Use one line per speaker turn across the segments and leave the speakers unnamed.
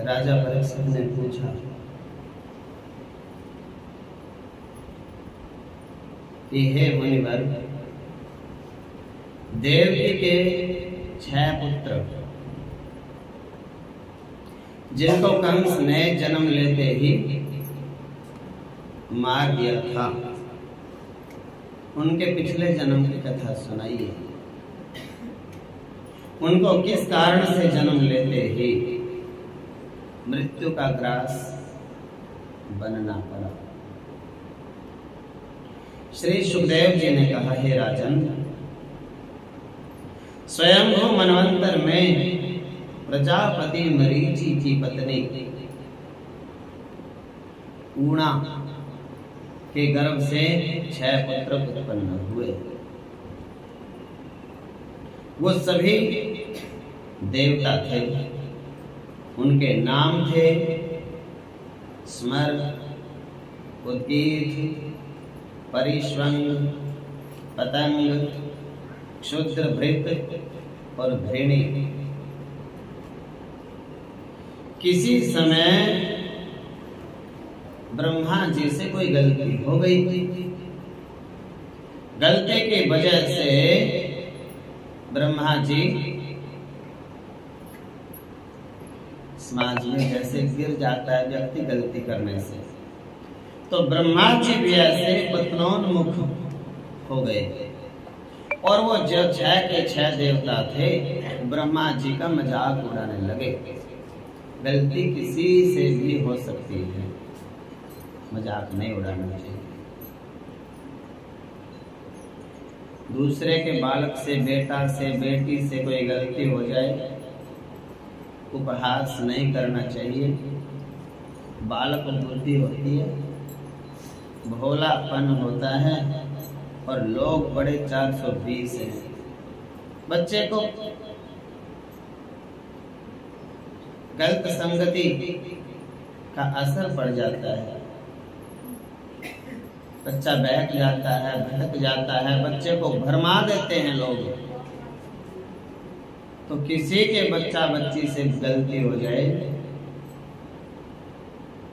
राजा परीक्षित ने पूछा कि हे मुनिवर, देवकी के 6 पुत्र जिनको कंस ने जन्म लेते ही मार दिया था, उनके पिछले जन्म की कथा सुनाइए। उनको किस कारण से जन्म लेते ही मृत्यु का ग्रास बनना पड़ा। श्री सुखदेव जी ने कहा, हे राजन, स्वयंभू मनवंतर में प्रजापति मरीचि की पत्नी ऊणा के गर्भ से 6 पुत्र उत्पन्न हुए। वो सभी देवता थे। उनके नाम थे स्मर, उद्गीत, परिश्वंग, पतंग, क्षुद्र भृत और भृणी। किसी समय ब्रह्मा जी से कोई गलती हो गई। गलती की वजह से ब्रह्मा जी समाज में जैसे गिर जाता है व्यक्ति गलती करने से, तो ब्रह्मा जी भी ऐसे पतनोन्मुख हो गए। और वो जो 6 के 6 देवता थे, ब्रह्मा जी का मजाक उड़ाने लगे। गलती किसी से भी हो सकती है, मजाक नहीं उड़ाना चाहिए। दूसरे के बालक से, बेटा से, बेटी से कोई गलती हो जाए, उपहास नहीं करना चाहिए। बालक को बुद्धि होती है, भोलापन होता है, और लोग बड़े 420 हैं। बच्चे को गलत संगति का असर पड़ जाता है, बच्चा बहक जाता है, भटक जाता है, बच्चे को भरमा देते हैं लोग। तो किसी के बच्चा बच्ची से गलती हो जाए,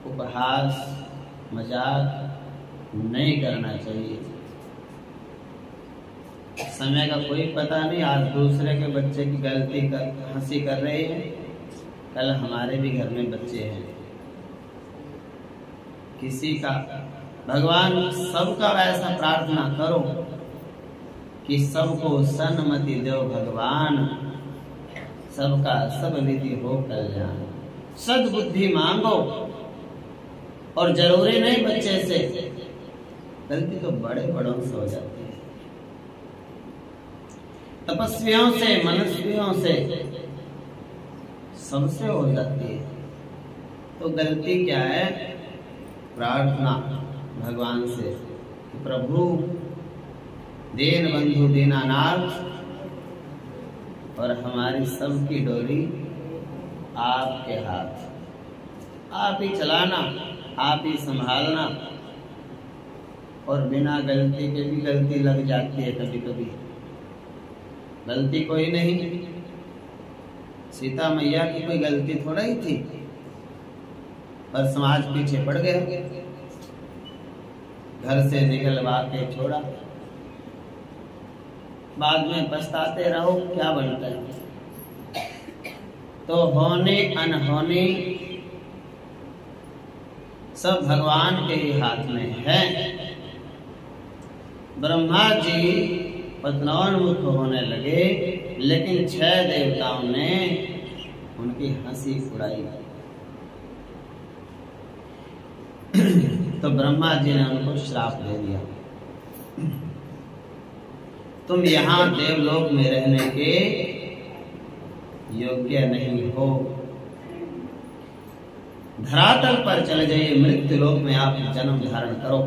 उपहास मजाक नहीं करना चाहिए। समय का कोई पता नहीं, आज दूसरे के बच्चे की गलती कर हंसी कर रहे हैं, कल हमारे भी घर में बच्चे हैं। किसी का, भगवान सबका ऐसा प्रार्थना करो कि सबको सन्मति दो भगवान, सबका सब विधि हो कल्याण। सद्बुद्धि मांगो, और जरूरी नहीं बच्चे से, गलती तो बड़े बड़ों से हो जाती है। तपस्वियों से, मनुष्यों से, सबसे हो जाती है। तो गलती क्या है? प्रार्थना भगवान से कि प्रभु दीन बंधु दीनानाथ, और हमारी सबकी डोरी आपके हाथ, आप ही चलाना, आप ही संभालना। और बिना गलती के भी गलती लग जाती है कभी कभी। गलती कोई नहीं, सीता मैया की कोई गलती थोड़ा ही थी, पर समाज पीछे पड़ गया, घर से निकलवा के छोड़ा। बाद में पछताते रहो, क्या बनता है? तो होने अनहोनी सब भगवान के ही हाथ में है। ब्रह्मा जी पतनोन्मुख होने लगे, लेकिन 6 देवताओं ने उनकी हंसी उड़ाई। तो ब्रह्मा जी ने उनको श्राप दे दिया, तुम यहाँ देवलोक में रहने के योग्य नहीं हो, धरातल पर चले जाइए, मृत्यु लोक में आप जन्म धारण करो।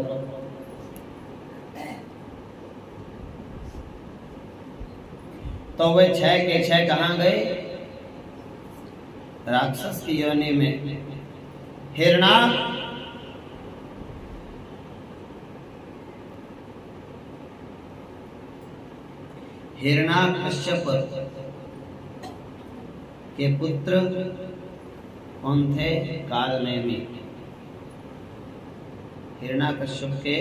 तो वे 6 के 6 कहाँ गए? राक्षस की योनि में। हिरण्याकश्यप के पुत्र कौन थे? कालनेमी। हिरण्याकश्यप के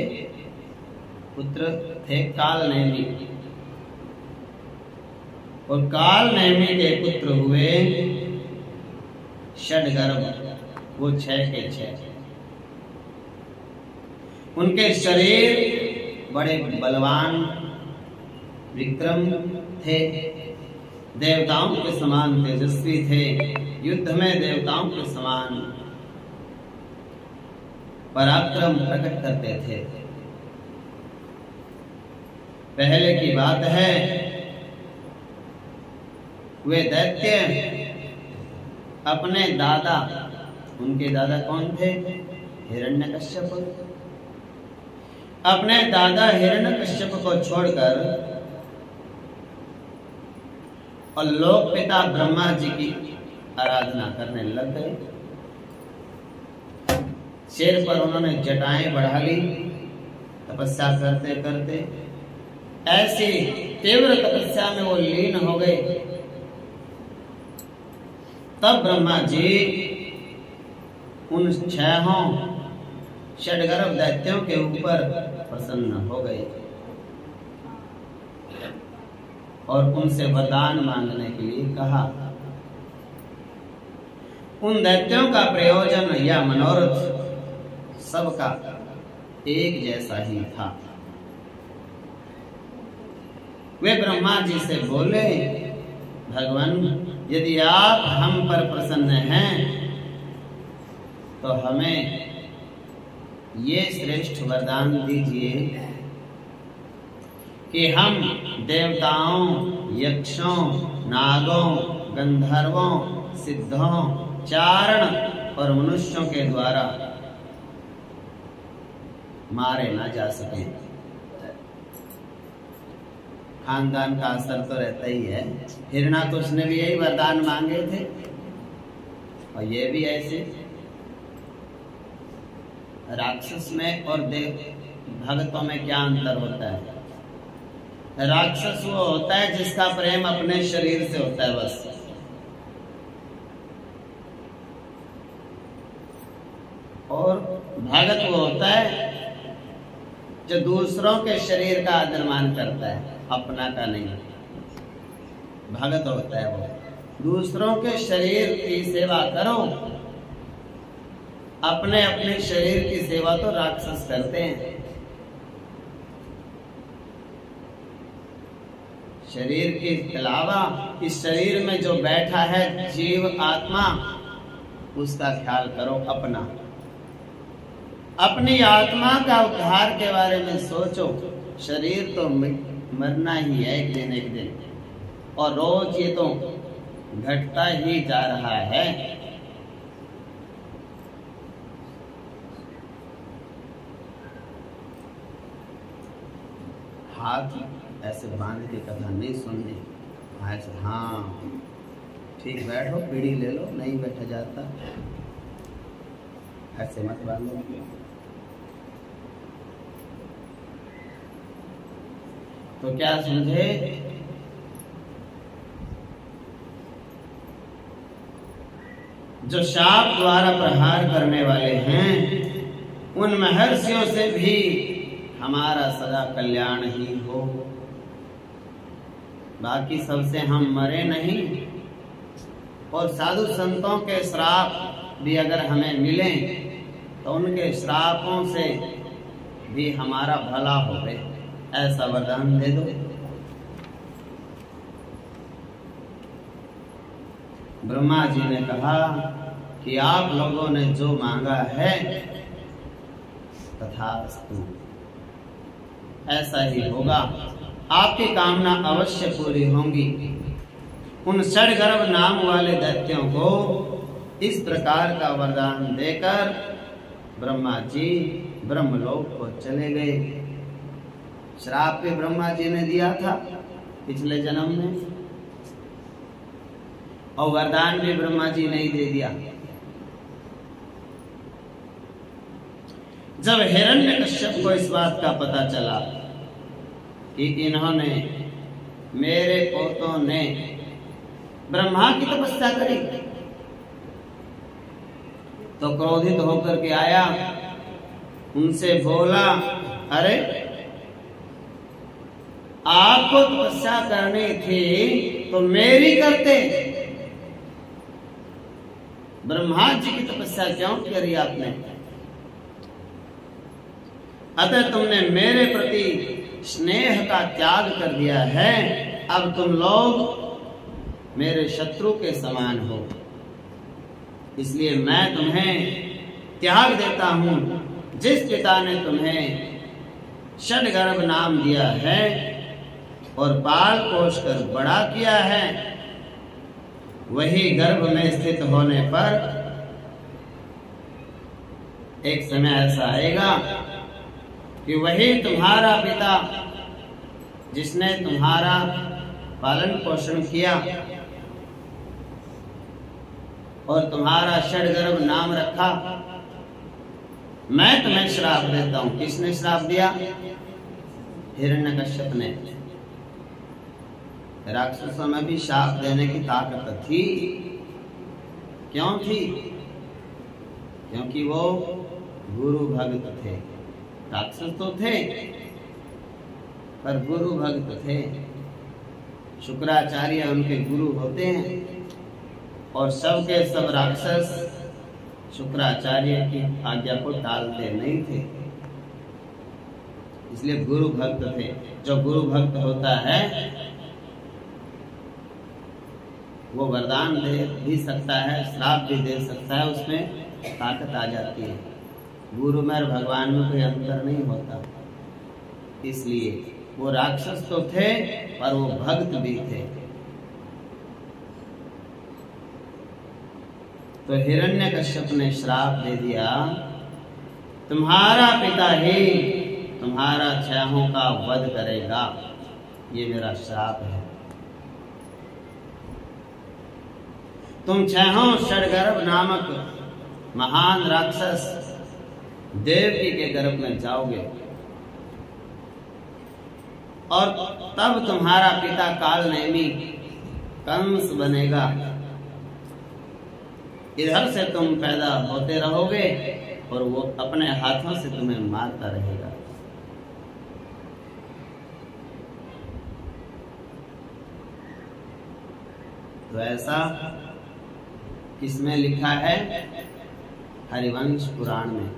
पुत्र थे कालनेमी, और कालनेमी के पुत्र हुए षडगर्भ, वो 6 के 6। उनके शरीर बड़े बलवान विक्रम थे, देवताओं के समान तेजस्वी थे, युद्ध में देवताओं के समान पराक्रम प्रकट करते थे। पहले की बात है, वे दैत्य अपने दादा, उनके दादा कौन थे? हिरण्यकश्यप। अपने दादा हिरण्यकश्यप को छोड़कर और लोक पिता ब्रह्मा जी की आराधना करने लग गए। सिर पर उन्होंने जटाएं बढ़ा ली, तपस्या करते करते ऐसी तीव्र तपस्या में वो लीन हो गए। तब ब्रह्मा जी उन 6 षडगर्भ दैत्यों के ऊपर प्रसन्न हो गए और उनसे वरदान मांगने के लिए कहा। उन दैत्यों का प्रयोजन या मनोरथ सबका एक जैसा ही था। वे ब्रह्मा जी से बोले, भगवान, यदि आप हम पर प्रसन्न हैं तो हमें ये श्रेष्ठ वरदान दीजिए कि हम देवताओं, यक्षों, नागों, गंधर्वों, सिद्धों, चारण और मनुष्यों के द्वारा मारे ना जा सके। खानदान का असर तो रहता ही है। हिरण्याकुश ने भी यही वरदान मांगे थे और ये भी ऐसे। राक्षस में और देव भक्तों में क्या अंतर होता है? राक्षस वो होता है जिसका प्रेम अपने शरीर से होता है बस, और भगत वो होता है जो दूसरों के शरीर का आदर मान करता है, अपना का नहीं। भगत होता है वो, दूसरों के शरीर की सेवा करो, अपने अपने शरीर की सेवा तो राक्षस करते हैं। शरीर के अलावा इस शरीर में जो बैठा है जीव आत्मा, उसका ख्याल करो। अपनी आत्मा का उद्धार के बारे में सोचो। शरीर तो मरना ही है एक दिन, और रोज ये तो घटता ही जा रहा है। हाथ ऐसे बांध के कथा नहीं सुननी। ऐसे हाँ ठीक बैठो, पीढ़ी ले लो, नहीं बैठा जाता, ऐसे मत बांधो। तो क्या समझे? जो शाप द्वारा प्रहार करने वाले हैं, उन महर्षियों से भी हमारा सदा कल्याण ही हो। बाकी सबसे हम मरे नहीं, और साधु संतों के श्राप भी अगर हमें मिले तो उनके श्रापों से भी हमारा भला होवे, ऐसा वरदान दे दो। ब्रह्मा जी ने कहा कि आप लोगों ने जो मांगा है तथास्तु, ऐसा ही होगा। आपकी कामना अवश्य पूरी होंगी। उन षडगर्भ नाम वाले दैत्यों को इस प्रकार का वरदान देकर ब्रह्मा जी ब्रह्मलोक को चले गए। श्राप भी ब्रह्मा जी ने दिया था पिछले जन्म में, और वरदान भी ब्रह्मा जी ने ही दे दिया। जब हिरण्यकश्यप को इस बात का पता चला कि इन्होंने, मेरे पोतों ने ब्रह्मा की तपस्या करी, तो क्रोधित होकर के आया, उनसे बोला, अरे आपको तपस्या करनी थी तो मेरी करते, ब्रह्मा जी की तपस्या क्यों करी आपने? अतः तुमने मेरे प्रति स्नेह का त्याग कर दिया है, अब तुम लोग मेरे शत्रु के समान हो, इसलिए मैं तुम्हें त्याग देता हूं। जिस पिता ने तुम्हें षडगर्भ नाम दिया है और पाल पोष कर बड़ा किया है, वही गर्भ में स्थित होने पर एक समय ऐसा आएगा कि वही तुम्हारा पिता जिसने तुम्हारा पालन पोषण किया और तुम्हारा षडगर्भ नाम रखा, मैं तुम्हें श्राप देता हूं। किसने श्राप दिया? हिरण्यकश्यप ने। राक्षसों में भी श्राप देने की ताकत थी। क्यों थी? क्योंकि वो गुरु भक्त थे। राक्षस तो थे पर गुरु भक्त थे। शुक्राचार्य उनके गुरु होते हैं और सबके सब राक्षस शुक्राचार्य की आज्ञा को टालते नहीं थे, इसलिए गुरु भक्त थे। जो गुरु भक्त होता है वो वरदान दे भी सकता है, श्राप भी दे सकता है, उसमें ताकत आ जाती है। गुरु में और भगवान में कोई अंतर नहीं होता, इसलिए वो राक्षस तो थे पर वो भक्त भी थे। तो हिरण्यकश्यप ने श्राप दे दिया, तुम्हारा पिता ही तुम्हारा छहों का वध करेगा, ये मेरा श्राप है। तुम छहों षडगर्भ नामक महान राक्षस देवकी के गर्भ में जाओगे और तब तुम्हारा पिता कालनेमी कंस बनेगा। इधर से तुम पैदा होते रहोगे और वो अपने हाथों से तुम्हें मारता रहेगा। तो ऐसा किसमें लिखा है? हरिवंश पुराण में।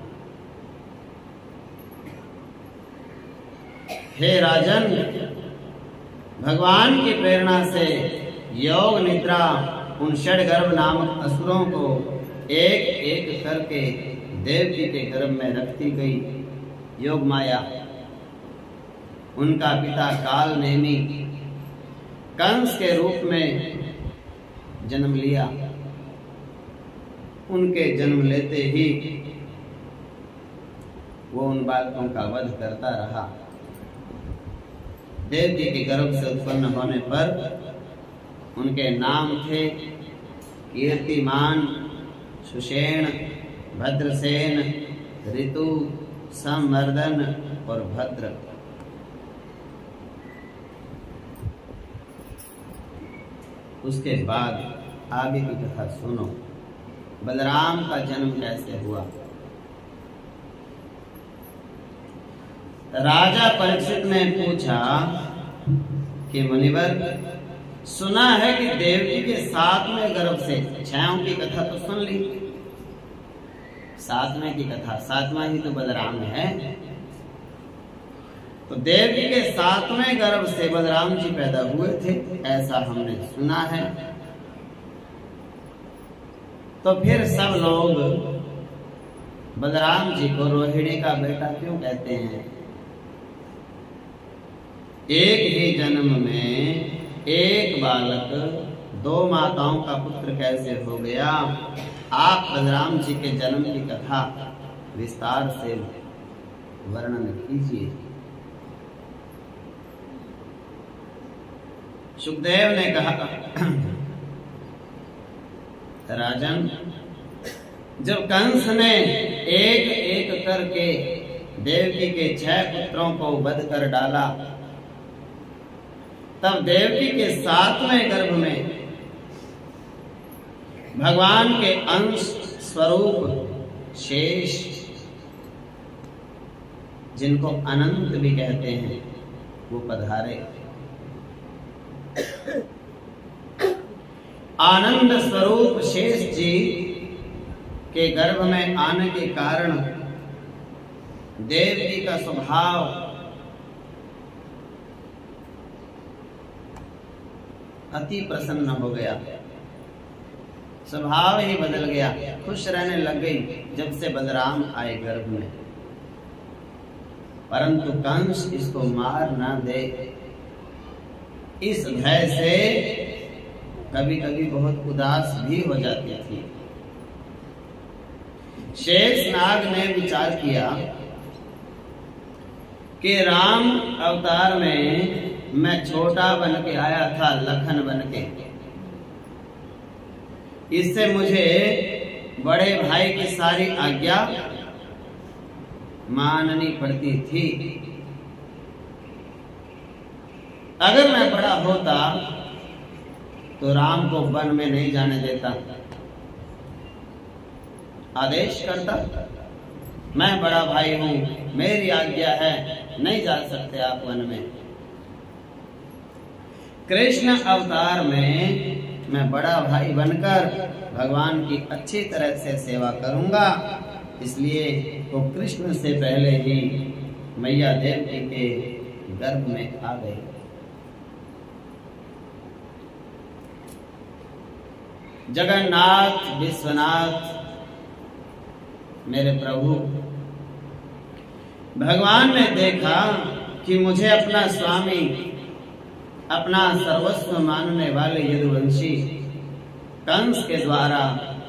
हे राजन, भगवान की प्रेरणा से योग निद्रा उन षडगर्भ नामक असुरों को एक एक करके देवकी के गर्भ में रखती गई योग माया। उनका पिता कालनेमी कंस के रूप में जन्म लिया। उनके जन्म लेते ही वो उन बालकों का वध करता रहा। देवकी के गर्भ से उत्पन्न होने पर उनके नाम थे कीर्तिमान, सुषेण, भद्रसेन, ऋतु, संवर्धन और भद्र। उसके बाद आगे की कथा सुनो। बलराम का जन्म कैसे हुआ? राजा परीक्षित ने पूछा कि मुनिवर, सुना है कि देवकी के 7वें गर्भ से, 6 की कथा तो सुन ली, 7वें की कथा, 7वां ही तो बलराम है। तो देवकी के 7वें गर्भ से बलराम जी पैदा हुए थे, ऐसा हमने सुना है। तो फिर सब लोग बलराम जी को रोहिणी का बेटा क्यों कहते हैं? एक ही जन्म में एक बालक 2 माताओं का पुत्र कैसे हो गया? आप बलराम जी के जन्म की कथा विस्तार से वर्णन कीजिए। सुखदेव ने कहा, राजन, जब कंस ने एक एक करके देवकी के 6 पुत्रों को वध कर डाला, तब देवकी के 7वें गर्भ में भगवान के अंश स्वरूप शेष, जिनको अनंत भी कहते हैं, वो पधारे। आनंद स्वरूप शेष जी के गर्भ में आने के कारण देवकी का स्वभाव अति प्रसन्न हो गया, स्वभाव ही बदल गया, खुश रहने लग गई जब से बलराम आए गर्भ में। परंतु कंस इसको मार ना दे, इस भय से कभी कभी बहुत उदास भी हो जाती थी। शेषनाग ने विचार किया कि राम अवतार में मैं छोटा बन के आया था, लखन बन के, इससे मुझे बड़े भाई की सारी आज्ञा माननी पड़ती थी। अगर मैं बड़ा होता तो राम को वन में नहीं जाने देता, आदेश करता, मैं बड़ा भाई हूं, मेरी आज्ञा है, नहीं जा सकते आप वन में। कृष्ण अवतार में मैं बड़ा भाई बनकर भगवान की अच्छी तरह से सेवा करूंगा, इसलिए वो कृष्ण से पहले ही मैया देवकी के गर्भ में आ गए। जगन्नाथ विश्वनाथ मेरे प्रभु, भगवान ने देखा कि मुझे अपना स्वामी, अपना सर्वस्व मानने वाले यदुवंशी कंस के द्वारा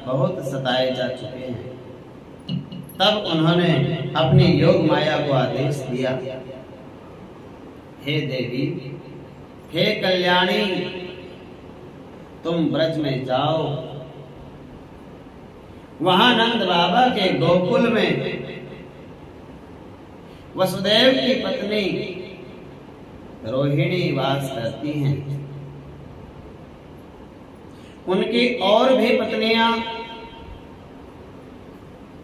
बहुत सताए जा चुके हैं। तब उन्होंने अपनी योग माया को आदेश दिया, हे देवी, हे कल्याणी, तुम ब्रज में जाओ, वहां नंद बाबा के गोकुल में वसुदेव की पत्नी रोहिणी वास करती हैं। उनकी और भी पत्नियां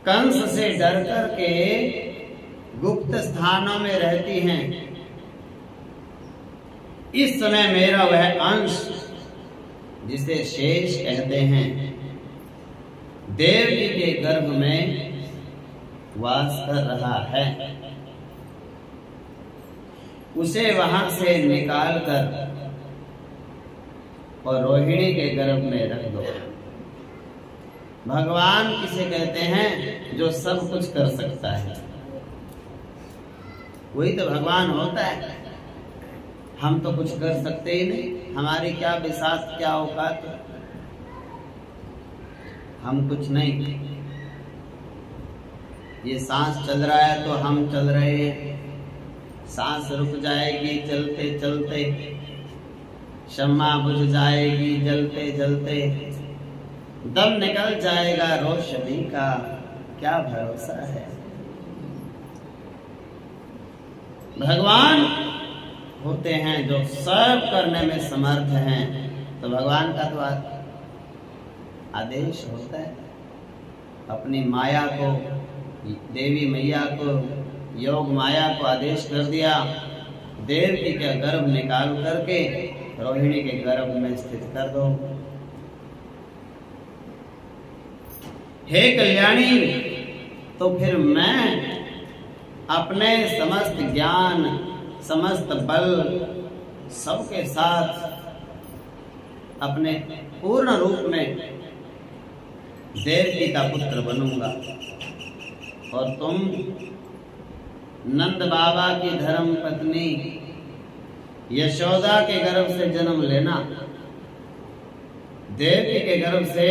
कंस से डर कर के गुप्त स्थानों में रहती हैं। इस समय मेरा वह अंश जिसे शेष कहते हैं, देवकी के गर्भ में वास कर रहा है, उसे वहां से निकाल कर और रोहिणी के गर्भ में रख दो। भगवान किसे कहते हैं? जो सब कुछ कर सकता है, वही तो भगवान होता है। हम तो कुछ कर सकते ही नहीं, हमारी क्या विशास, क्या औकात, हम कुछ नहीं। ये सांस चल रहा है तो हम चल रहे हैं, सांस रुक जाएगी चलते चलते, शम्मा बुझ जाएगी जलते जलते, दम निकल जाएगा रोशनी का, क्या भरोसा है। भगवान होते हैं जो सब करने में समर्थ हैं, तो भगवान का तो आदेश होता है। अपनी माया को, देवी मैया को, योग माया को आदेश कर दिया, देवकी का गर्भ निकाल करके रोहिणी के गर्भ में स्थित कर दो। हे कल्याणी, तो फिर मैं अपने समस्त ज्ञान, समस्त बल, सबके साथ अपने पूर्ण रूप में देवकी का पुत्र बनूंगा, और तुम नंद बाबा की धर्म पत्नी यशोदा के गर्भ से जन्म लेना। देवकी के गर्भ से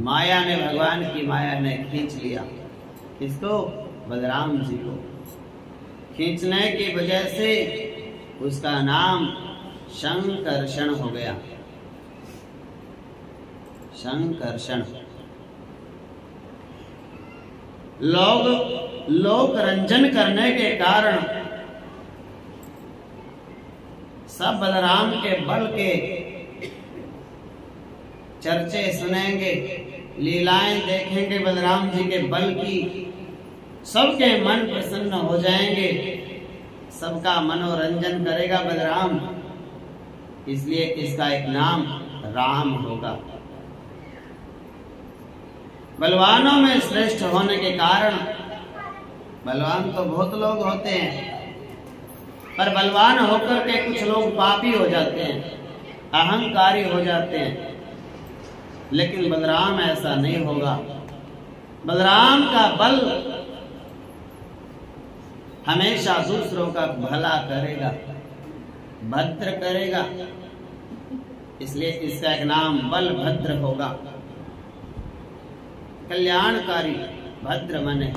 माया ने, भगवान की माया ने खींच लिया। किसको? बलराम जी को। खींचने की वजह से उसका नाम शंकर्षण हो गया। शंकर्षण। लोक रंजन करने के कारण सब बलराम के बल के चर्चे सुनेंगे, लीलाएं देखेंगे बलराम जी के बल की, सबके मन प्रसन्न हो जाएंगे, सबका मनोरंजन करेगा बलराम। इसलिए इसका एक नाम राम होगा। बलवानों में श्रेष्ठ होने के कारण, बलवान तो बहुत लोग होते हैं, पर बलवान होकर के कुछ लोग पापी हो जाते हैं, अहंकारी हो जाते हैं। लेकिन बलराम ऐसा नहीं होगा। बलराम का बल हमेशा दूसरों का भला करेगा, भद्र करेगा। इसलिए इसका एक नाम बलभद्र होगा। कल्याणकारी, भद्र माने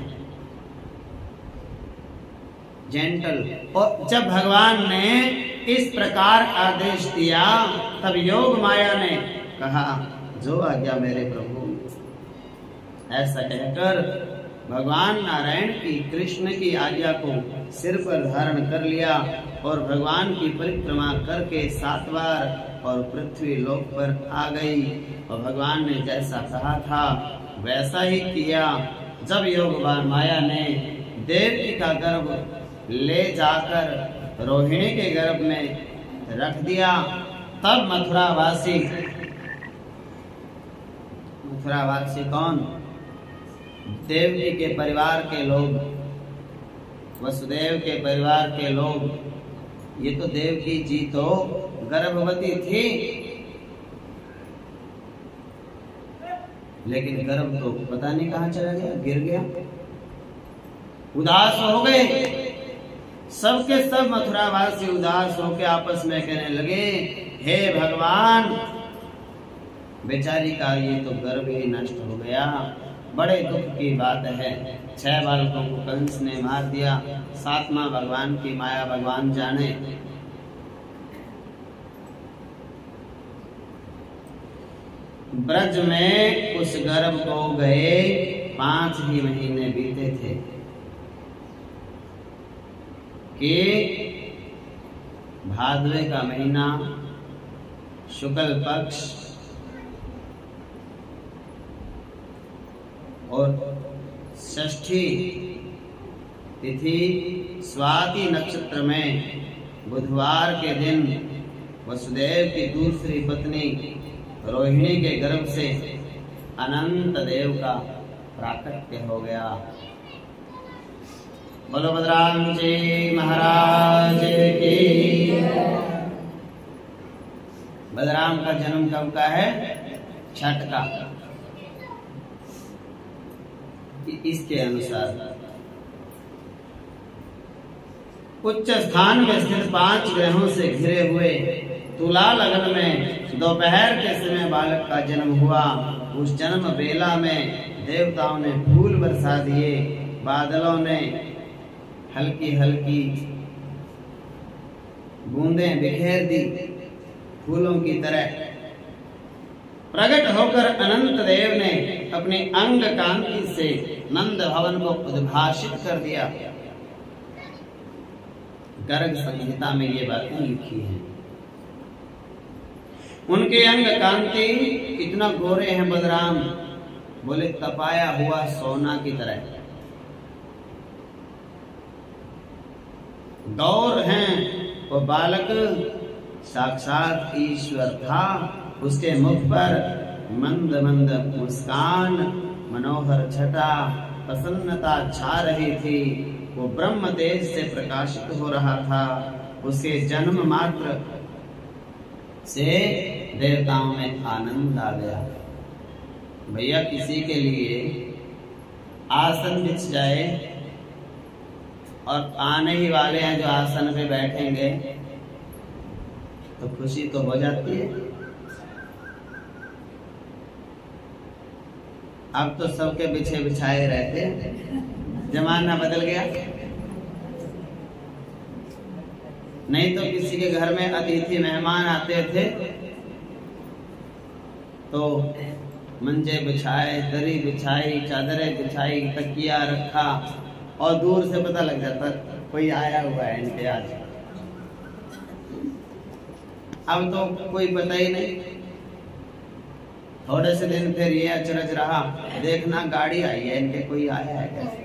जेंटल। और जब भगवान ने इस प्रकार आदेश दिया, तब योग माया ने कहा, जो आज्ञा मेरे प्रभु। ऐसा कहकर भगवान नारायण की, कृष्ण की आज्ञा को सिर पर धारण कर लिया और भगवान की परिक्रमा करके 7 बार और पृथ्वी लोक पर आ गई। और भगवान ने जैसा कहा था वैसा ही किया। जब योग माया ने देवकी का गर्भ ले जाकर रोहिणी के गर्भ में रख दिया, तब मथुरावासी कौन? देवकी के परिवार के लोग, वसुदेव के परिवार के लोग। ये तो देवकी जी तो गर्भवती थी, लेकिन गर्भ तो पता नहीं कहां चला गया, गिर गया। उदास हो गए सबके सब। मथुरावासी उदास होकर आपस में कहने लगे, हे भगवान, बेचारी का ये तो गर्भ ही नष्ट हो गया, बड़े दुख की बात है। 6 बालकों को कंस ने मार दिया, 7वां भगवान की माया भगवान जाने। ब्रज में उस गर्भ को गए 5 ही महीने बीते थे कि भाद्रवे का महीना, शुक्ल पक्ष और षष्ठी तिथि स्वाति नक्षत्र में बुधवार के दिन वसुदेव की दूसरी पत्नी रोहिणी के गर्भ से अनंत देव का प्राकट्य हो गया। बोलो बलराम जी महाराज की। बलराम का जन्म कब का है? छठ का। इसके अनुसार उच्च स्थान में स्थित 5 ग्रहों से घिरे हुए तुला लगन में दोपहर के समय बालक का जन्म हुआ। उस जन्म बेला में देवताओं ने फूल बरसा दिए, बादलों ने हल्की हल्की बूंदें बिखेर दी फूलों की तरह। प्रकट होकर अनंत देव ने अपनी अंग कांति से नंद भवन को उद्भाषित कर दिया। गर्ग संहिता में ये बातें लिखी हैं। उनके अंग कांति इतना गोरे हैं बलराम, बोले तपाया हुआ सोना की तरह। गौर हैं वो बालक साक्षात ईश्वर था। उसके मुख पर मंद मंद मुस्कान, मनोहर छटा, प्रसन्नता छा रही थी। वो ब्रह्म तेज से प्रकाशित हो रहा था। उसके जन्म मात्र से देवताओं में आनंद आ गया। भैया किसी के लिए आसन बिछ जाए और आने ही वाले हैं जो आसन पे बैठेंगे तो खुशी तो हो जाती है। अब तो सबके बिछे बिछाए रहते हैं, जमाना बदल गया। नहीं तो किसी के घर में अतिथि मेहमान आते थे तो मंजे बिछाए, दरी बिछाई, चादरें बिछाई, तकिया रखा और दूर से पता लग जाता कोई आया हुआ है इनके आज। अब तो कोई पता ही नहीं। थोड़े से दिन फिर ये अचरज रहा, देखना गाड़ी आई है इनके, कोई आया है कैसे।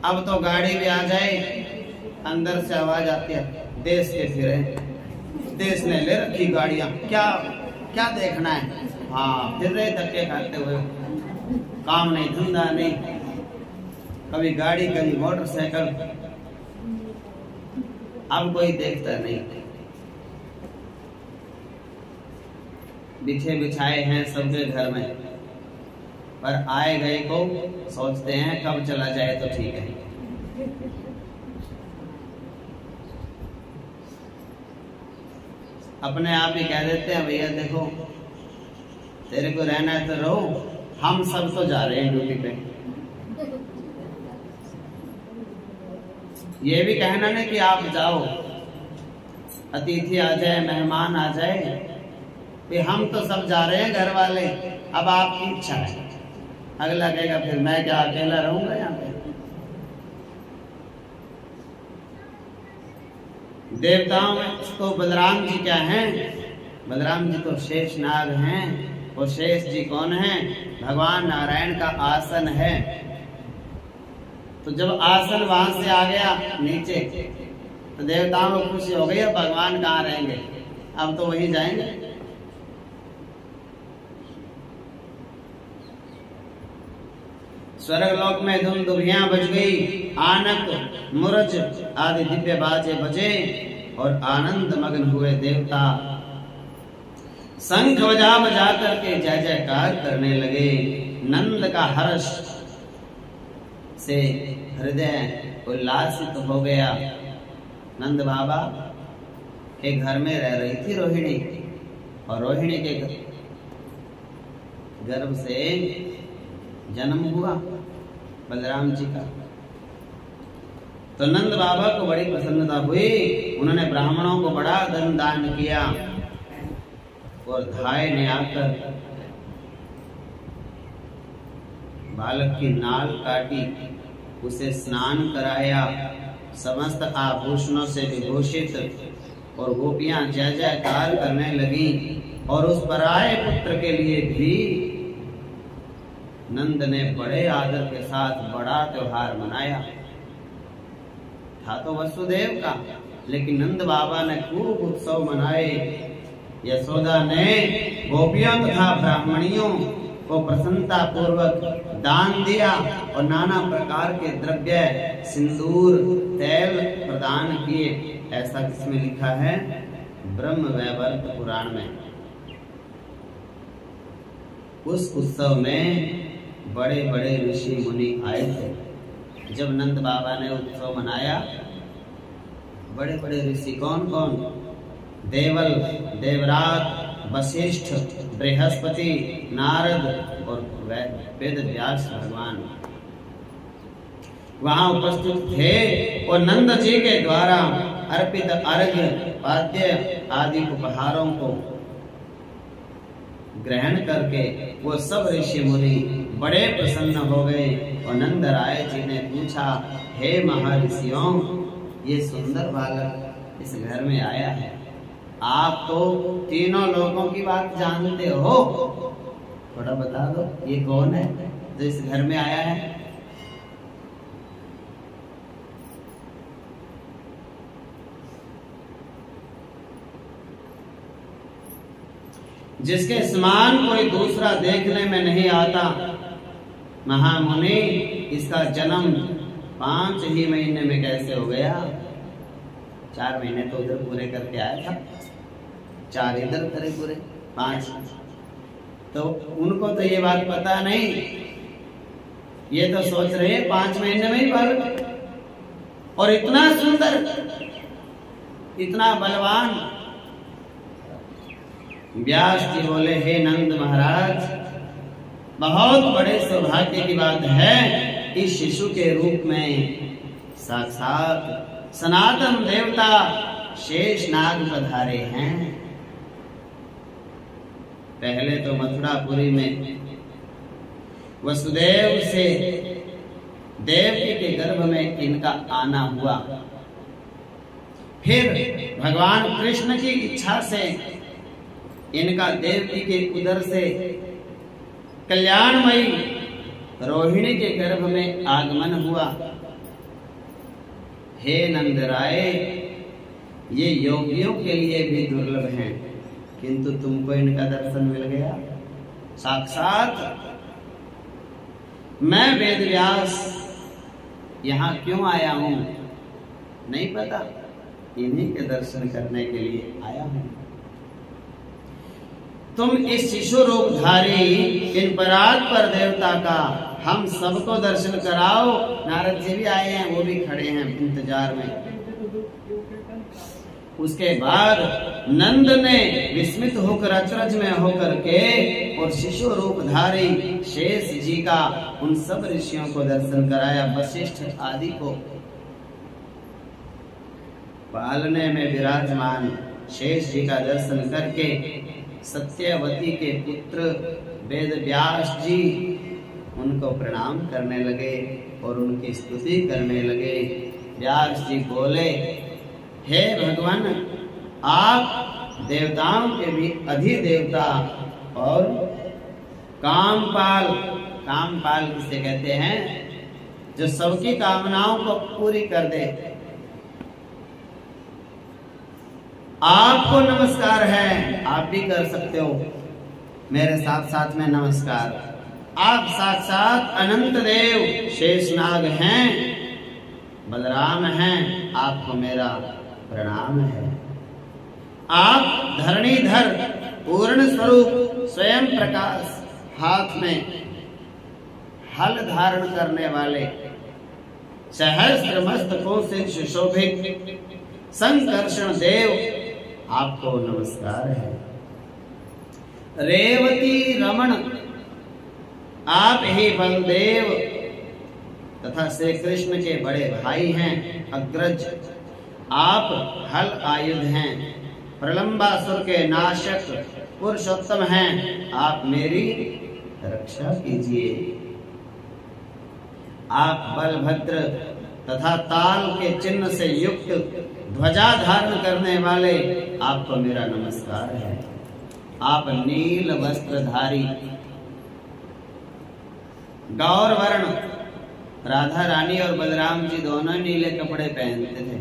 अब तो गाड़ी भी आ जाए, अंदर से आवाज आती है, देश के फिरे, देश ने ले रखी गाड़ियां, क्या क्या देखना है। हाँ, फिर रहे धक्के खाते हुए, काम नहीं धंधा नहीं, कभी गाड़ी कभी मोटरसाइकिल, अब कोई देखता नहीं। बिछे बिछाए हैं सबके घर में, पर आए गए को सोचते हैं कब चला जाए तो ठीक है। अपने आप ही कह देते हैं भैया देखो तेरे को रहना है तो रहो, हम सब तो जा रहे हैं ड्यूटी पे। ये भी कहना नहीं कि आप जाओ, अतिथि आ जाए, मेहमान आ जाए, हम तो सब जा रहे हैं घर वाले, अब आपकी इच्छा है। अगला कहेगा फिर मैं क्या अकेला रहूंगा यहाँ पे। देवताओं में तो बलराम जी क्या हैं? बलराम जी तो शेष नाग हैं। और शेष जी कौन है? भगवान नारायण का आसन है। तो जब आसन वहां से आ गया नीचे तो देवताओं को खुशी हो गई, अब भगवान कहाँ रहेंगे, अब तो वहीं जाएंगे। स्वर्ग लोक में धुन दुभियां बज गई, आनक मुरज आदि दिव्य बाजे बजे और आनंद मग्न हुए देवता शंख बजा बजा करके जय जयकार करने लगे। नंद का हर्ष से हृदय उल्लासित हो गया। नंद बाबा के घर में रह रही थी रोहिणी, और रोहिणी के गर्भ से जन्म हुआ बलराम जी का। तो नंद बाबा को बड़ी प्रसन्नता हुई, उन्होंने ब्राह्मणों को बड़ा धन दान किया और धाय ने आकर बालक की नाल काटी, उसे स्नान कराया, समस्त आभूषणों से विभूषित, और गोपियां जय जयकार करने लगी। और उस पराये पुत्र के लिए भी नंद ने बड़े आदर के साथ बड़ा त्योहार मनाया। था तो वसुदेव का, लेकिन नंद बाबा ने खूब उत्सव मनाए। यशोदा ने गोपियों तथा ब्राह्मणियों को प्रसन्नता पूर्वक दान दिया और नाना प्रकार के द्रव्य, सिंदूर, तेल प्रदान किए। ऐसा किसमें लिखा है? ब्रह्म वैवर्त पुराण में। उस उत्सव में बड़े बड़े ऋषि मुनि आए थे। जब नंद बाबा ने उत्सव मनाया, बड़े बड़े ऋषि कौन कौन? देवल, देवराज, वशिष्ठ, बृहस्पति, नारद और वेद व्यास भगवान वहां उपस्थित थे। और नंद जी के द्वारा अर्पित अर्घ्य, पाद्य आदि उपहारों को ग्रहण करके वो सब ऋषि मुनि बड़े प्रसन्न हो गए। और नंद राय जी ने पूछा, हे महर्षियों, ये सुंदर बालक इस घर में आया है, आप तो तीनों लोगों की बात जानते हो, थोड़ा बता दो ये कौन है जो इस घर में आया है? जिसके समान कोई दूसरा देखने में नहीं आता। महामुनि, इसका जन्म 5 ही महीने में कैसे हो गया? 4 महीने तो उधर पूरे करके आया था, 4 इधर करे पूरे, 5। तो उनको तो ये बात पता नहीं, ये तो सोच रहे हैं 5 महीने में ही बालक, और इतना सुंदर, इतना बलवान। व्यास जी बोले, हे नंद महाराज, बहुत बड़े सौभाग्य की बात है, इस शिशु के रूप में साक्षात सनातन देवता शेष नाग पधारे हैं। पहले तो मथुरापुरी में वसुदेव से देवकी के गर्भ में इनका आना हुआ। फिर भगवान कृष्ण की इच्छा से इनका देवकी के उदर से कल्याणमयी रोहिणी के गर्भ में आगमन हुआ। हे नंद राय, ये योगियों के लिए भी दुर्लभ हैं, किंतु तुमको इनका दर्शन मिल गया। साक्षात मैं वेदव्यास यहाँ क्यों आया हूं नहीं पता, इन्हीं के दर्शन करने के लिए आया हूं। तुम इस शिशु रूपधारी इन परात्पर देवता का हम सबको दर्शन कराओ। नारद जी भी आए हैं, वो भी खड़े हैं इंतजार में। उसके बाद नंद ने विस्मित होकर अचरज में होकर के और शिशु रूपधारी शेष जी का उन सब ऋषियों को दर्शन कराया। वशिष्ठ आदि को पालने में विराजमान शेष जी का दर्शन करके सत्यवती के पुत्र वेद व्यास जी उनको प्रणाम करने लगे और उनकी स्तुति करने लगे। व्यास जी बोले, हे भगवान, आप देवताओं के भी अधिदेवता और कामपाल। कामपाल किसे कहते हैं? जो सबकी कामनाओं को पूरी कर दे। आपको नमस्कार है, आप भी कर सकते हो मेरे साथ साथ में नमस्कार। आप साक्षात अनंत देव शेषनाग हैं, बलराम हैं, आपको मेरा प्रणाम है। आप धरणीधर पूर्ण स्वरूप स्वयं प्रकाश, हाथ में हल धारण करने वाले, सहस्त्र मस्तकों से सुशोभित संकर्षण देव, आपको नमस्कार है। रेवती रमण, आप ही बलदेव तथा श्री कृष्ण के बड़े भाई हैं, अग्रज। आप हल आयुध हैं, प्रलंबासुर के नाशक पुरुषोत्तम हैं, आप मेरी रक्षा कीजिए। आप बलभद्र तथा ताल के चिन्ह से युक्त ध्वजा धारण करने वाले, आपको मेरा नमस्कार है। आप नील वस्त्रधारी, गौर वर्ण, राधा रानी और बलराम जी दोनों नीले कपड़े पहनते थे,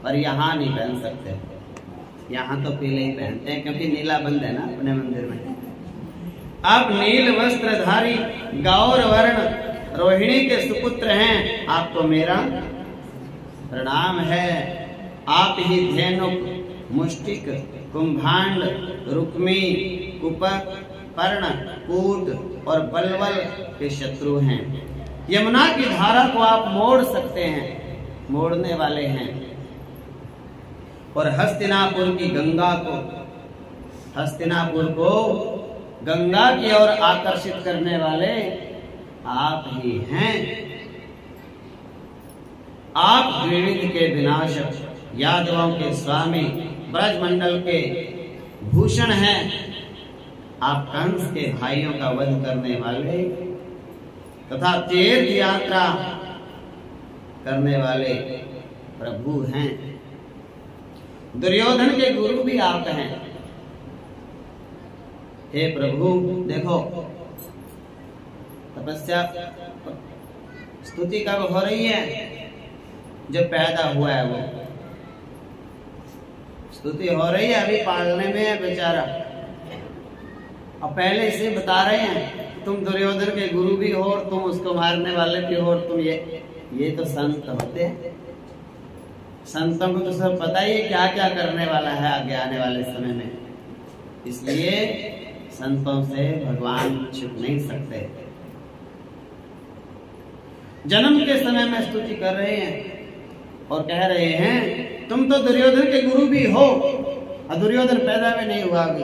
पर यहाँ नहीं पहन सकते। यहाँ तो पीले ही पहनते हैं क्योंकि नीला बंद है ना अपने मंदिर में। आप नील वस्त्रधारी, गौर वर्ण, रोहिणी के सुपुत्र हैं, आपको मेरा प्रणाम है। आप ही धेनुक, मुष्टिक, कुंभांड, रुक्मी, कुपक, पर्ण, कूट और बलवल के शत्रु हैं। यमुना की धारा को आप मोड़ सकते हैं, मोड़ने वाले हैं। और हस्तिनापुर की गंगा को, हस्तिनापुर को गंगा की ओर आकर्षित करने वाले आप ही हैं। आप द्विविध के विनाशक, यादवों के स्वामी, ब्रजमंडल के भूषण हैं। आप कंस के भाइयों का वध करने वाले तथा तीर्थ यात्रा करने वाले प्रभु हैं। दुर्योधन के गुरु भी आप हैं। हे प्रभु, देखो तपस्या स्तुति कब हो रही है? जो पैदा हुआ है वो स्तुति हो रही है, अभी पालने में है बेचारा। और पहले इसे बता रहे हैं तुम दुर्योधन के गुरु भी हो और तुम उसको मारने वाले भी हो, और तुम ये तो संत होते हैं। संतों को तो सब पता ही है क्या क्या करने वाला है आगे आने वाले समय में, इसलिए संतों से भगवान छुप नहीं सकते। जन्म के समय में स्तुति कर रहे हैं और कह रहे हैं तुम तो दुर्योधन के गुरु भी हो, और दुर्योधन पैदा भी नहीं हुआ अभी,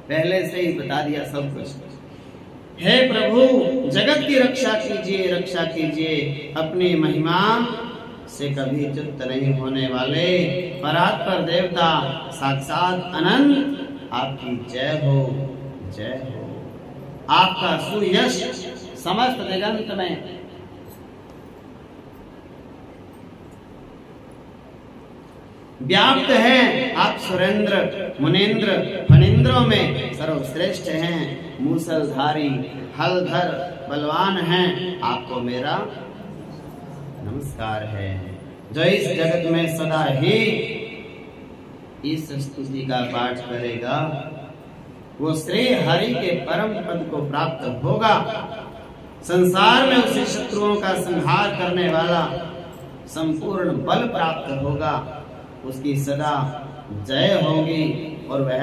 पहले से ही बता दिया सब कुछ। हे प्रभु, जगत की रक्षा कीजिए, रक्षा कीजिए। अपनी महिमा से कभी च्युत नहीं होने वाले परात्पर देवता साक्षात अनंत, आपकी जय हो, जय हो। आपका सुयश समस्त दिगंत में व्याप्त हैं आप सुरेंद्र मुनेन्द्र फणींद्रों में सर्वश्रेष्ठ हैं, मूसलधारी हलधर बलवान हैं, आपको मेरा नमस्कार है। जो इस जगत में सदा ही इस स्तुति का पाठ करेगा वो श्री हरि के परम पद को प्राप्त होगा। संसार में उसे शत्रुओं का संहार करने वाला संपूर्ण बल प्राप्त होगा, उसकी सदा जय होगी और वह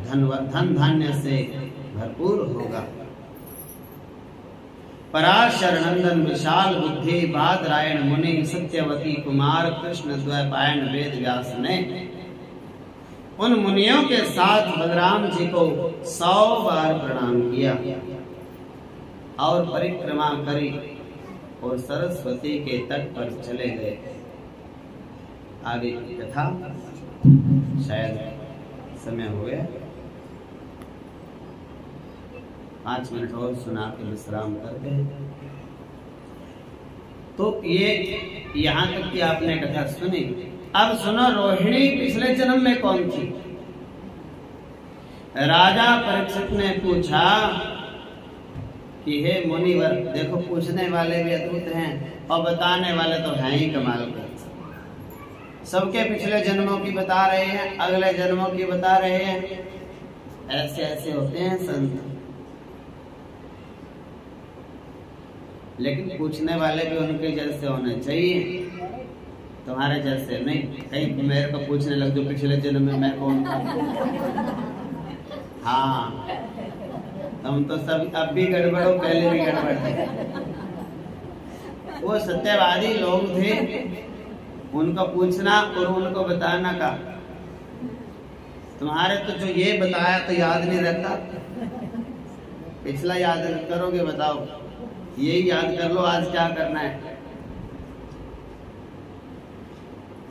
धन धान्य से भरपूर होगा। पराशर नंदन विशाल बुद्धि बादरायण मुनि सत्यवती कुमार कृष्ण द्वैपायन वेद व्यास ने उन मुनियों के साथ बलराम जी को 100 बार प्रणाम किया और परिक्रमा करी और सरस्वती के तट पर चले गए। आगे की कथा शायद समय हो गया, 5 मिनट और सुना के विश्राम करते हैं। तो ये यहाँ तक की आपने कथा सुनी। अब सुनो, रोहिणी पिछले जन्म में कौन थी? राजा परीक्षित ने पूछा कि हे मुनिवर, देखो पूछने वाले भी अद्भुत हैं और बताने वाले तो हैं ही कमाल के। सबके पिछले जन्मों की बता रहे हैं, अगले जन्मों की बता रहे हैं। ऐसे ऐसे होते हैं संत, लेकिन पूछने वाले भी उनके जैसे होने चाहिए, तुम्हारे जैसे नहीं। कहीं मेरे को पूछने लग जो पिछले जन्म में मैं कौन था। हाँ, तुम तो सब अब भी गड़बड़ हो, पहले भी गड़बड़ थे। वो सत्यवादी लोग थे, उनको पूछना और उनको बताना का। तुम्हारे तो जो ये बताया तो याद नहीं रहता, पिछला याद करोगे, बताओ यही याद कर लो आज क्या करना है।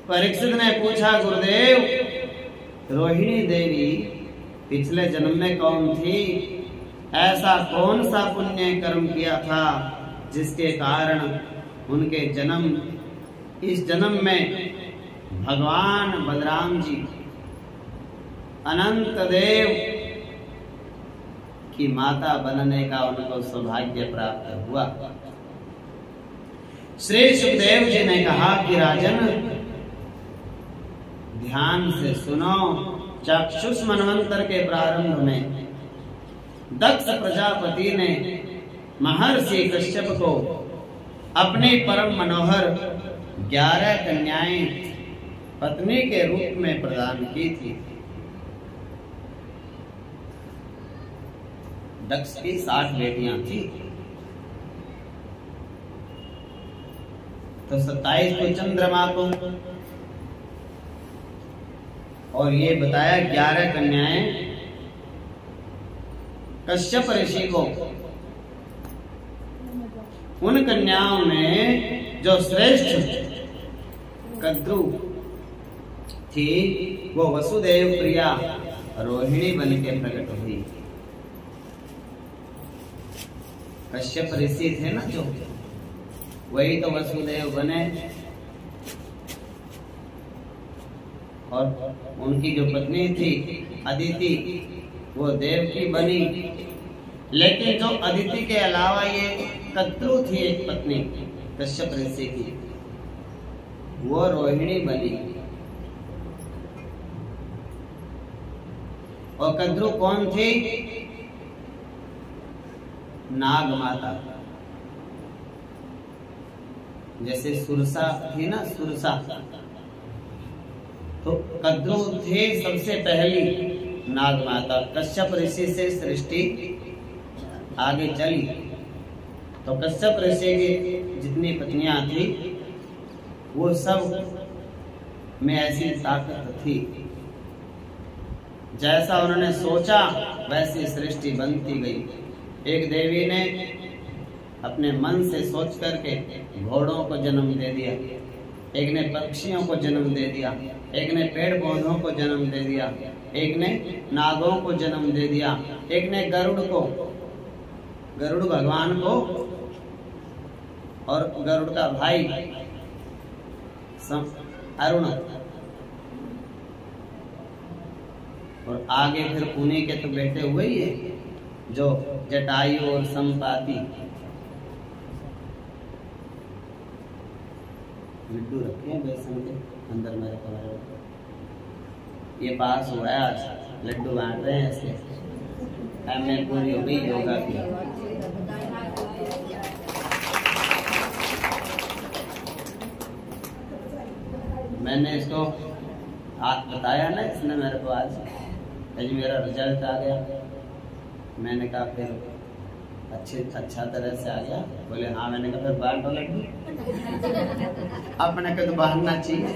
परीक्षित ने पूछा, गुरुदेव रोहिणी देवी पिछले जन्म में कौन थी? ऐसा कौन सा पुण्य कर्म किया था जिसके कारण उनके इस जन्म में भगवान बलराम जी अनंत देव की माता बनने का उनको सौभाग्य प्राप्त हुआ। श्री सुखदेव जी ने कहा कि राजन ध्यान से सुनो। चाक्षुष मनवंतर के प्रारंभ में दक्ष प्रजापति ने महर्षि कश्यप को अपनी परम मनोहर 11 कन्याएं पत्नी के रूप में प्रदान की थी। दक्ष की 60 बेटियां थी, तो 27 को चंद्रमा को और ये बताया 11 कन्याएं कश्यप ऋषि को। उन कन्याओं में जो श्रेष्ठ कद्रु थी वो वसुदेव प्रिया रोहिणी बन के प्रकट हुई। कश्यप ऋषि थे ना जो, वही तो वसुदेव बने। और उनकी जो पत्नी थी अदिति वो देवकी बनी। लेकिन जो अदिति के अलावा ये कद्रु थी एक पत्नी कश्यप ऋषि की, वो रोहिणी बनी। और कद्रु कौन थी? नाग माता। जैसे सुरसा थी ना, सुरसा, तो कद्रु थे सबसे पहली नाग माता। कश्यप ऋषि से सृष्टि आगे चली, तो कश्यप ऋषि की जितनी पत्नियां थी वो सब में ऐसी ताकत थी, जैसा उन्होंने सोचा वैसी सृष्टि बनती गई। एक देवी ने अपने मन से सोच करके घोड़ों को जन्म दे दिया, एक ने पक्षियों को जन्म दे दिया, एक ने पेड़ पौधों को जन्म दे दिया, एक ने नागों को जन्म दे दिया, एक ने गरुड़ भगवान को, और गरुड़ का भाई अरुण, और आगे फिर उन्हीं के तो बेटे हुए ही है जो जटायु और संपाति। लड्डू रखे हैं बेसन के अंदर मेरे कमरे में, ये पास हुआ है आज, लड्डू बांट रहे हैं ऐसे। मैं पूरी हो गई योगा की। मैंने इसको आज बताया ना, इसने मेरे को आज मेरा रिजल्ट आ गया। मैंने कहा फिर अच्छा तरह से आ गया? बोले हाँ। मैंने कहा फिर बांटो लड्डू। अपने को तो बांटना चाहिए।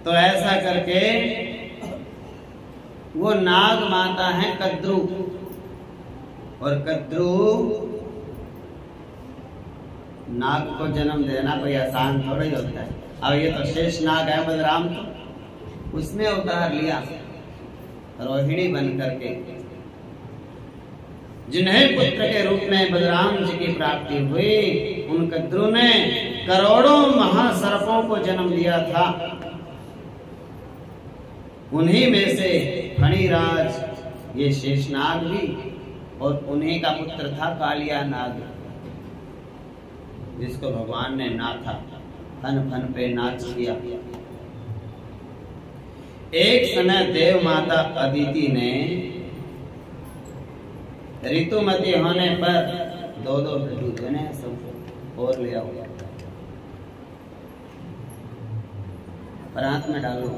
तो ऐसा करके वो नाग माता है कद्रू, और कद्रू नाग को जन्म देना कोई आसान थोड़ा ही होता है। अब ये तो शेष नाग है बलराम, तो उसने उतार लिया रोहिणी बन करके। जिन्हें पुत्र के रूप में बलराम जी की प्राप्ति हुई, उन कद्रू ने करोड़ों महासर्पों को जन्म दिया था। उन्हीं में से फणिराज ये शेषनाग भी, और उन्हीं का पुत्र था कालिया नाग, जिसको भगवान ने नाथा, फन फन पे नाच दिया। एक समय देव माता अदिति ने ऋतुमती होने पर दो लड्डू देने सब और लिया हुआ पर हाथ में डालो।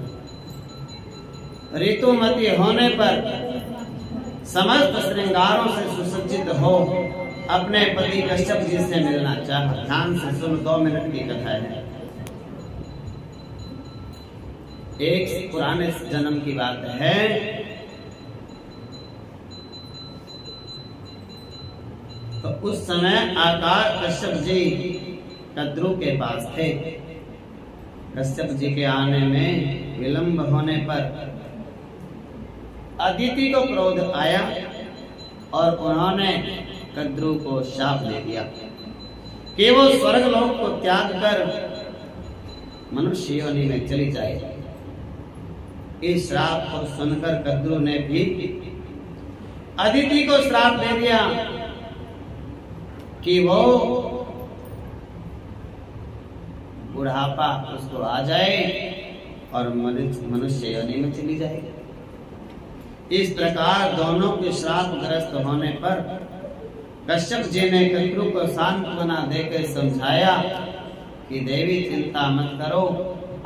ऋतुमती होने पर समस्त श्रृंगारों से सुसज्जित हो अपने पति कश्यप जी से मिलना चाहा। ध्यान से सुन, 2 मिनट की कथा है। एक पुराने जन्म की बात है। तो उस समय आकाश कश्यप जी कद्रू के पास थे। कश्यप जी के आने में विलंब होने पर अदिति को क्रोध आया और उन्होंने कद्रू को शाप दे दिया कि वो स्वर्गलोक को त्याग कर मनुष्य योनि में चली जाए। इस श्राप को सुनकर कद्रू ने भी अदिति को श्राप दे दिया कि वो बुढ़ापा उसको आ जाए और मनुष्य योनि में चली जाएगी। इस प्रकार दोनों के श्राप ग्रस्त होने पर कश्यप जी ने कद्रू को सांत्वना देकर समझाया कि देवी चिंता मत करो,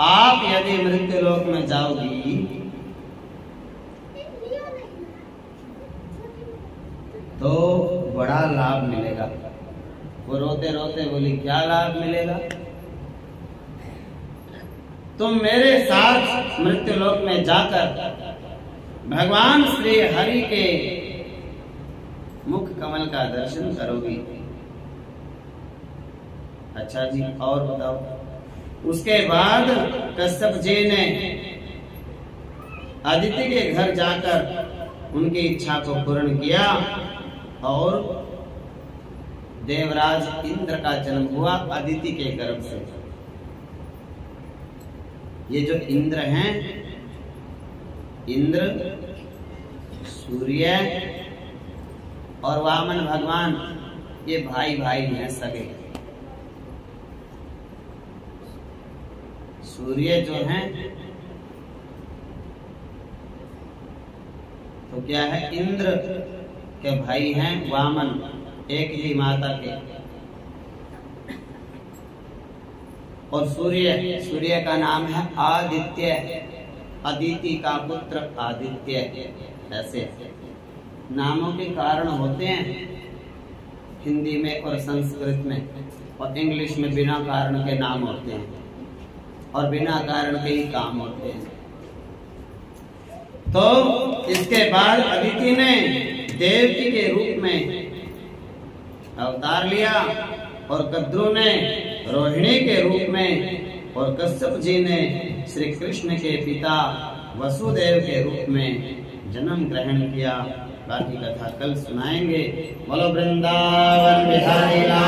आप यदि मृत्यु लोक में जाओगी तो बड़ा लाभ मिलेगा। वो रोते रोते बोली क्या लाभ मिलेगा? तुम मेरे साथ मृत्यु लोक में जाकर भगवान श्री हरि के मुख कमल का दर्शन करोगी। अच्छा जी, और बताओ। उसके बाद कश्यप जी ने अदिति के घर जाकर उनकी इच्छा को पूर्ण किया और देवराज इंद्र का जन्म हुआ अदिति के गर्भ से। ये जो इंद्र हैं, इंद्र, सूर्य और वामन भगवान, ये भाई भाई हैं सगे। सूर्य जो हैं तो क्या है, इंद्र के भाई हैं वामन, एक ही माता के। और सूर्य का नाम है आदित्य, अदिति का पुत्र आदित्य। ऐसे नामों के कारण होते हैं हिंदी में और संस्कृत में, और इंग्लिश में बिना कारण के नाम होते हैं और बिना कारण के ही काम होते हैं। तो इसके बाद अदिति ने देवकी के रूप में अवतार लिया और कद्रू ने रोहिणी के रूप में और कश्यप जी ने श्री कृष्ण के पिता वसुदेव के रूप में जन्म ग्रहण किया। बाकी कथा कल सुनाएंगे। बोलो वृंदावन बिहारी लाल।